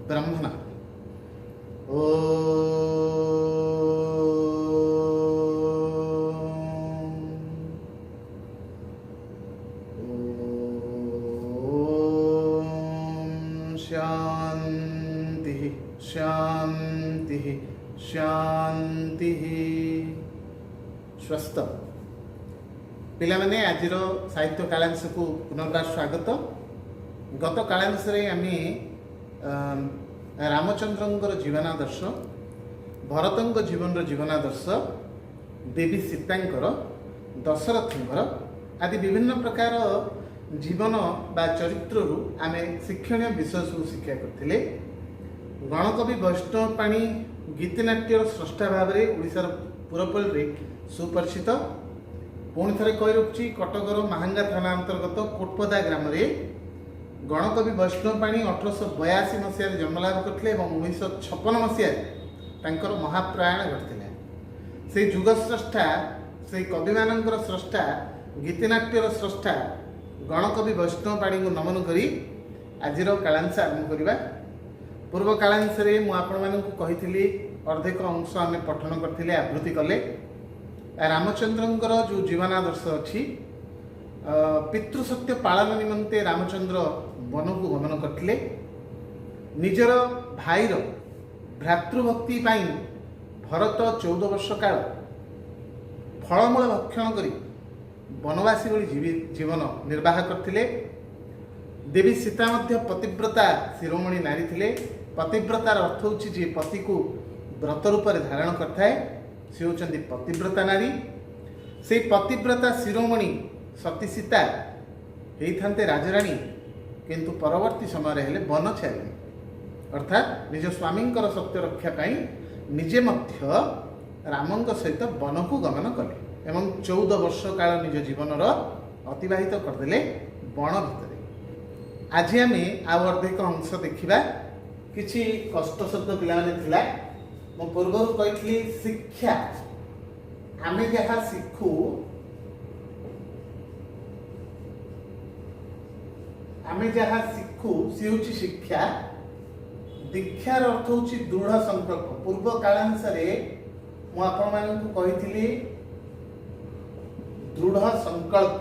ब्रह्मण ओ शांति शांति शांति स्वस्थ पिला माने आज साहित्य कालांश को पुनर्बार स्वागत। गत कालांश आमे रामचंद्र जीवनादर्श, भरत जीवन जीवनादर्श, देवी सीतांकर, दशरथंकर आदि विभिन्न प्रकार जीवन बा चरित्र आमे शिक्षणीय विषय सब शिक्षा करथिले। गणकवि वैष्णव पाणी गीतिनाट्यर स्रष्टा भाव में ओडिशार पुरपल सुपरिचित। पुणी थे कही रखुची कटकर महांगा थाना अंतर्गत कोटपदा ग्राम गणकवि वैष्णव पाणी 1882 मसीह जन्मलाभ करते 1956 मसीह महाप्रयाण घटता। से जुगस्रष्टा से कवि मानकर स्रष्टा गीतिनाट्यर स्रष्टा गणकवि वैष्णव पाणी को नमन करी आज कालांश आरंभ करवा। पूर्व कालांश मुझे अर्धेक अंश आम पठन करते आवृत्ति कले। रामचंद्रंकर जो जीवनादर्श अच्छी पितृसत्य पालन निमंते रामचंद्र वन को गमन करते। निजर भाईर भ्रातृभक्ति भरत 14 वर्ष काल फलमूल भक्षण करी वनवासी भली जीवन निर्वाह करते। देवी सीता मध्य पतिव्रता शिरोमणि नारी थिले। पतिव्रतार अर्थ होची जे पति को व्रत रूप में धारण करता से होचंदी पतिव्रता नारी। से पतिव्रता शिरोमणि सती सीता होते राजराणी, किंतु परवर्ती समय हेले वनचारिणी, अर्थात निज स्वामी सत्य रक्षा पाई निजे मध्य रामंक सहित वन को गमन कले एवं 14 वर्ष काल निज जीवन अतिबाहित करदे वन भितर। आज आम आउ अर्धेक अंश देखा। किछि कष्ट शब्द पिला मो पूर्व कही शिक्षा आम जहाँ शिखु सी हूँ शिक्षा। दीक्षार अर्थ हूँ दृढ़ संकल्प। पूर्व कालांश मुझे दृढ़ संकल्प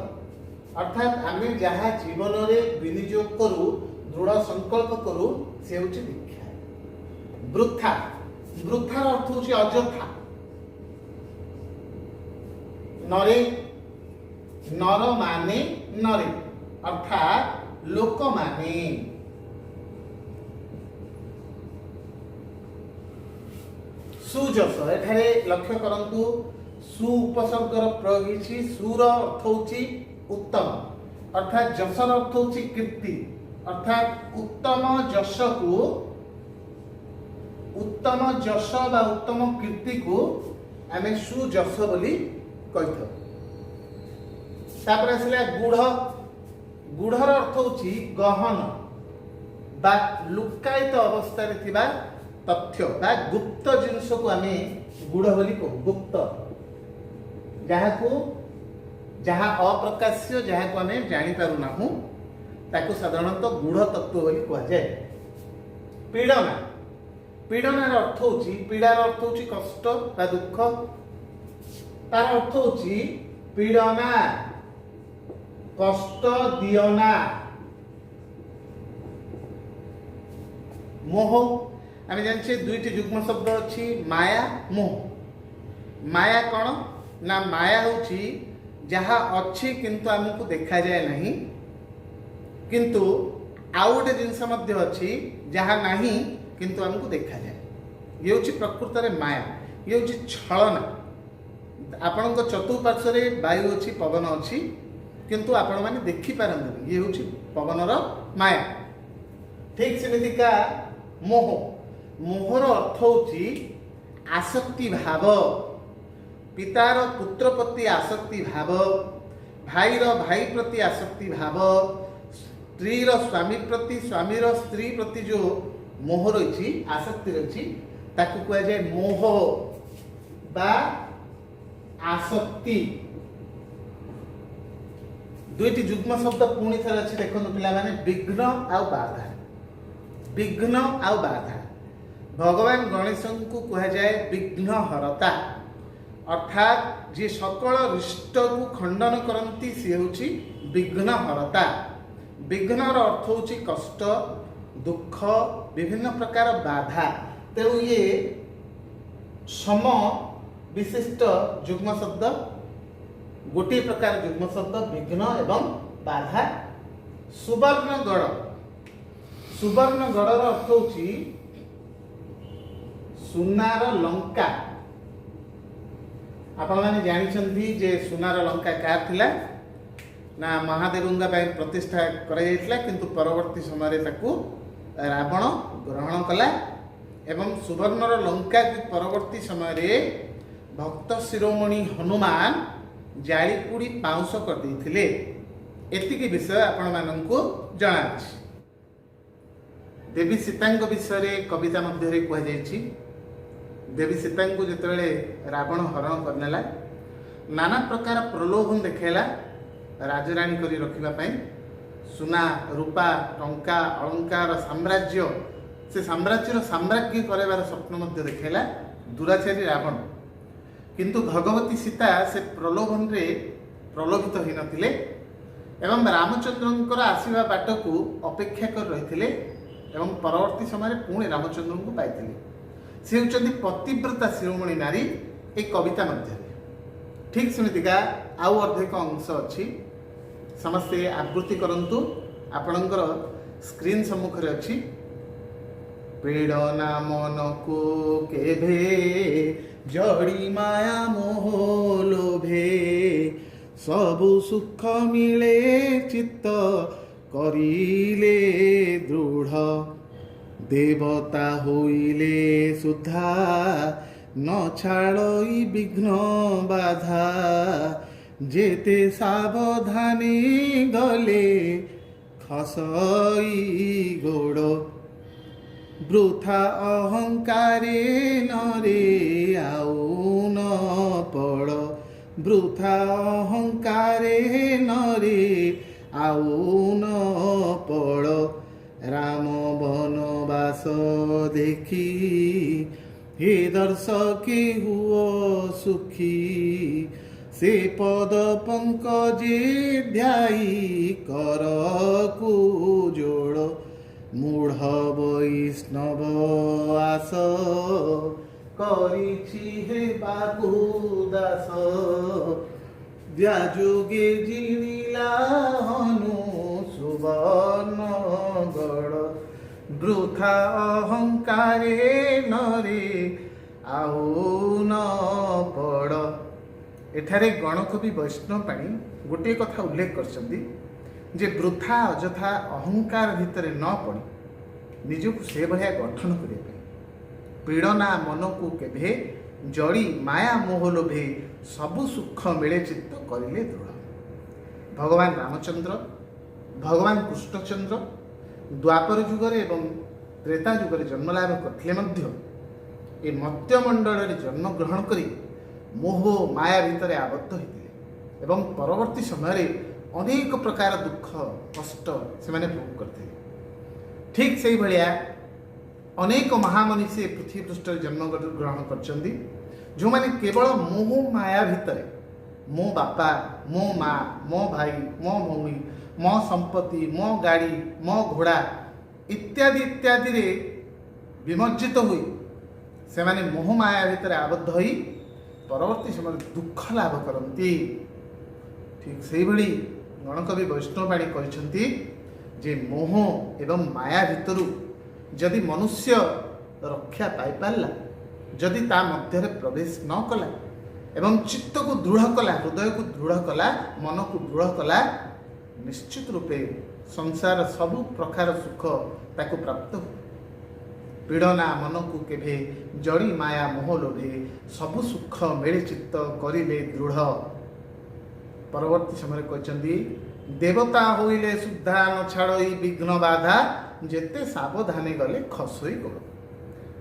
अर्थात आम जहाँ जीवन में विनियोग करू दृढ़ संकल्प करू से हूँ दीक्षा। वृथा वृथार अर्थ हूँ अजथा। नरे नर माने नरे अर्थात लोक माने। सुजस एठारे लक्ष्य करंतु सु उपसर्गर प्रयोग होछि। सुर अर्थ होछि उत्तम अर्थात जसर अर्थ होछि कीर्ति अर्थात उत्तम जश को उत्तम जश बा उत्तम कीर्ति को आम सुजस बोली कही। तापर आसला गुढ़। गुढ़र अर्थ होछि गहन बा लुकायित अवस्था रे थिबा तथ्य बा गुप्त जिनस को आम गुढ़ बोली कहू। गुप्त जहाँ अप्रकाश्य जहाँ को आम जानी पारु नाहु ताको साधारणतः गुढ़ तत्व बोली कहा जाए। पीड़ना पीड़नार अर्थ होछि पीड़ार अर्थ होछि कष्ट बा दुख। तार अर्थ होछि पीड़ना कष्ट दियना। मोह आम जाने दुईटी युग्म शब्द अच्छी माया मोह। माया कौन ना माया होछि जहाँ अच्छी किंतु आमको देखा जाए नहीं, किंतु आउ गोटे जिनस मध्य अच्छी जहाँ नहीं किंतु आमको देखा जाए। ये हूँ प्रकृत में माया। ये हूँ छलना। आपण चतुर्पार्श्व वायु अच्छी पवन अच्छी किंतु आपण मैंने देखिपारती। ये हूँ पवनर माया। ठीक सेमितिका मोह। मोहर अर्थ होछि आसक्ति भाव। पितार पुत्र प्रति आसक्ति भाव, भाईर भाई प्रति आसक्ति भाव, स्त्रीर स्वामी प्रति स्वामीर स्त्री प्रति जो मोह रही आसक्ति रही ताकू कह जाए मोह बा आसक्ति। दुईटी युग्म शब्द पुणी थे अच्छी देखो पिला माने विघ्न आ बाधा। विघ्न आउ बाधा। भगवान गणेश को कह जाए विघ्न हरता, अर्थात जी सकल रिष्ट को खंडन करती सी होची विघ्न हरता। विघ्नर अर्थ होची कष्ट, दुख, विभिन्न प्रकार बाधा। तेणु ये सम विशिष्ट युग्म शब्द, गोटे प्रकार युग्म शब्द विघ्न एवं बाधा। सुवर्णगढ़, सुवर्णगढ़ अर्थ होची सुनार लंका। आपण माने जानिछंती जे सुनार लंका क्या थिला ना महादेवंगा प्रतिष्ठा करा जायतिला, किंतु परवर्ती समय ताकू रावण ग्रहण कला एवं सुवर्णर लंका की परवर्ती समय भक्त शिरोमणि हनुमान जालीपुड़ी पाउंस कर देथिले। एतिकी विषय आपण माननकु जणा अछि। देवी सीता विषय कविता मध्य कह जायछि। देवी सीता को जितेबाला रावण हरण करनेला, नाना प्रकार प्रलोभन देखैला राजराणी करी रखिबा, सुना रूपा टंका अलंकार साम्राज्य, से साम्राज्यर साम्राज्ञी करार स्वप्न मध्य देखैला दुराचारी रावण। किंतु भगवती सीता से प्रलोभन रे प्रलोभित हो नथिले एवं रामचंद्रंकर आसीबा बाट को अपेक्षा कर रहिथिले एवं परवर्ती समय पुणी रामचंद्र को पाइथिले। से होचंदी पतिव्रता शिरोमणि नारी। एक कविता मध्य ठीक सेमितिका आउ अधिक अंश अच्छी, समस्ते आवृत्ति करंतु। आपणकर स्क्रीन सम्मुख रे अच्छी। पीड़ना मन को केभे जड़ी माया मोह लोभे, सबु सुख मिले चित्त करिले दृढ़, देवता होइले सुधा न छाड़ई विघ्न बाधा, जेते सावधानी गले खसई गोड़, वृथा अहंकारे नरे आउ न पड़, वृथा अहंकारे नरे आउ न पड़, राम वनवास देखी हे दर्शके हुओ सुखी, से पद पंकजे ध्याई कर जोड़, मूढ़ वैष्णव आस करिछि हे बाबू दास, व्याजुगे जिणिला हनु सुवर्ण गढ़, वृथा अहंकारे नरे आउ न पड़। एठारे गणकवि वैष्णव पाणी गोटे कथा उल्लेख करछन्ती जे वृथा अजथा अहंकार भितर न पड़ी निजକୁ से भया गठन करिया पीड़ना मन को केभे जड़ी माया मोह लोभे, सबु सुख मिले चित्त करिले दृढ़। भगवान रामचंद्र, भगवान कृष्णचंद्र द्वापर जुगरे एवं त्रेता जुगरे जन्म लाभ करथिले मध्य ए मत्यमंडल रे जन्म ग्रहण करी मोह माया भितर आबद्ध होते एवं परवर्ती समय अनेक प्रकार दुख कष्ट से माने भोग करते। ठीक से भाया अनेक महामनीषी पृथ्वी पृष्ठ जन्म ग्रहण करछन्ती, जो माने केवल मोह माया भितर मो बापा मो माँ मो भाई मो भौणी मो संपत्ति मो गाड़ी मो घोड़ा इत्यादि इत्यादि रे विमर्जित हुई से माने मोह माया भितर आबद्ध होई परवर्ती समय दुख लाभ करती। ठीक से भली गणकवि वैष्णववाणी कहते जे मोह एवं माया भितर जदि मनुष्य रक्षा पाई पारला, जदि ता मध्य प्रवेश न कला एवं चित्त को दृढ़ कला, हृदय को दृढ़ कला, मन को दृढ़ कला, निश्चित रूपे संसार सबु प्रकार सुख ताको प्राप्त हो। पीड़ना मन को केभे जड़ी माया मोह लोभे, सबु सुख मेले चित्त करिले दृढ़। परवर्ती समय कहते देवता होइले सुद्धा न छाड़ई विघ्न बाधा, जेते सावधाने गले खसई गोड़।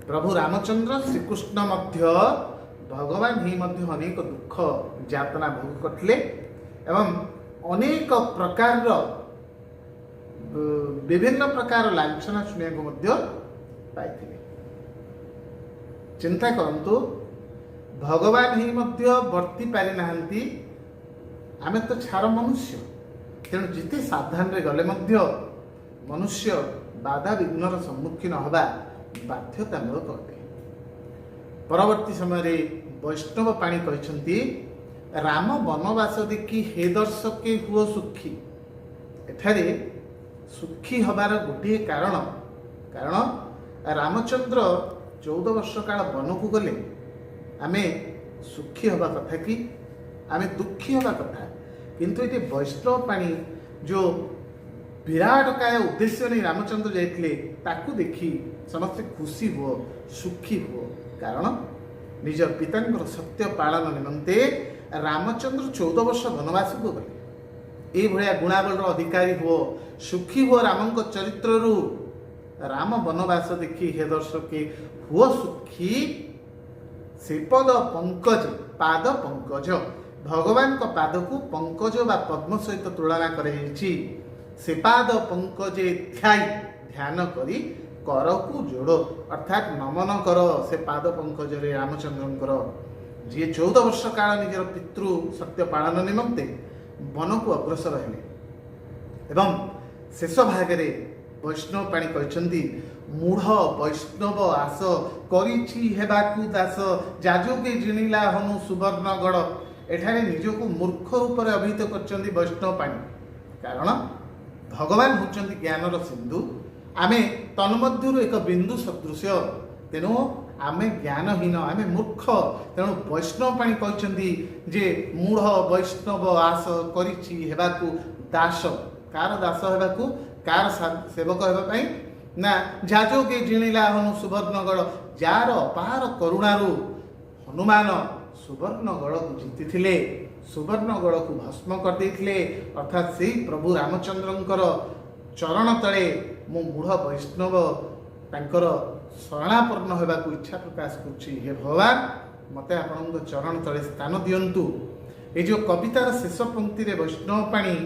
प्रभु रामचंद्र श्रीकृष्ण मध्य भगवान ही मध्य अनेक दुख यातना भोग करथिले एवं अनेक प्रकार विभिन्न प्रकार लांछना शुणा पाई। चिंता करंतु भगवान ही वर्ती पारि नाहंती, आमे तो छार मनुष्य, तेणु जिते सावधान रे गले मनुष्य बाधा विघ्नर सम्मुखीन हवा बाध्यतामूलक अटे। परवर्ती समय वैष्णव पाणी कहते राम वनवास देखी हे दर्शके हुओ सुखी। एठारे सुखी हबार गोटे कारण रामचंद्र 14 वर्ष काल वन को गले आमे सुखी हवा कथा कि आमे दुखी हवा कथा, किंतु ये वैष्णव पाणी जो विराट काय उद्देश्य नहीं रामचंद्र जाइए ताकू देखी समस्ते खुशी हुओ सुखी हुओ, कारण निज पितांकर सत्य पालन निमंते रामचंद्र 14 वर्ष वनवास को गले। ये भाया गुणाबल अधिकारी हुओ सुखी हुओ रामंक चरित्र रु राम वनवास देखी हे दर्शके हुओ सुखी। श्रीपद पंकज पाद पंकज भगवान का पाद को पंकज बा पद्म सहित तुलना कराई। से पाद पंकजे ध्याई ध्यान करी कर को जोड़ो, अर्थात नमन कर से पाद पंकज रे रामचंद्र जी 14 वर्ष काल निजर पितृ सत्य पालन निमंते वन को अग्रसर हेले। एवं शेष भागरे वैष्णव पाणी कहते मूढ़ वैष्णव आस करिछि हेबाकु दास जाजुगे जिणिला हनु सुवर्णगढ़। एठारे निजको मूर्ख रूप में अभिहित करछन्ति वैष्णव पाणी, कारण भगवान होचन्ति ज्ञानर सिंधु, आमे तन्मध्यरु एक बिंदु सदृश, तेणु आमे ज्ञानहीन आमे मूर्ख। तेणु वैष्णव पाणी कहते जे मूढ़ वैष्णव आस करिछि हेबाकु दास। कार दास हेबाकु, कार सेवक हेबा पई ना जाजोगे जिणिला हनु सुवर्णगढ़, जार अपार करुणारु हनुमान सुवर्णगढ़ को जीति सुवर्णगढ़ को भस्म कर देथिले। अर्थात से प्रभु रामचंद्रंकर चरण तले मु मूढ़ वैष्णव तांकर शरणापन्न होबाकू इच्छा प्रकाश करुछि। हे भगवान मते आपनक चरण तले स्थान दियंतु। ये जो कवितार शेष पंक्ति रे वैष्णव पाणी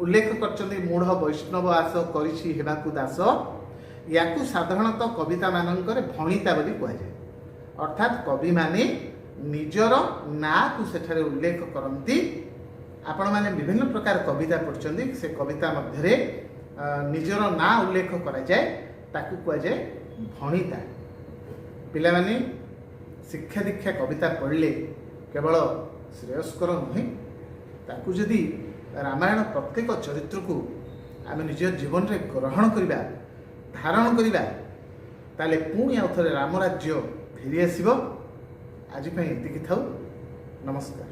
उल्लेख करछन्ति मूढ़ वैष्णव आस करिछि हेबाकू दास, याकू साधारणतः कविता मानकर भणिता बोली कह जाए। अर्थात कवि माने निजर ना को सेठारे उल्लेख करती। आपण माने विभिन्न प्रकार कविता पढ़छन्ति, से कविता मध्यरे निजर ना उल्लेख करा जाए ताकू कह जाए भणिता। पिला माने शिक्षा दीक्षा कविता पढ़ले केवल श्रेयस्कर नुहे, ताकू जदि रामायण प्रत्येक चरित्र को आम निज जीवन में ग्रहण करवा धारण करवा ताले पुणी आउ थे रामराज्य फेरी आसब। आज एतिकी थाउ, नमस्कार।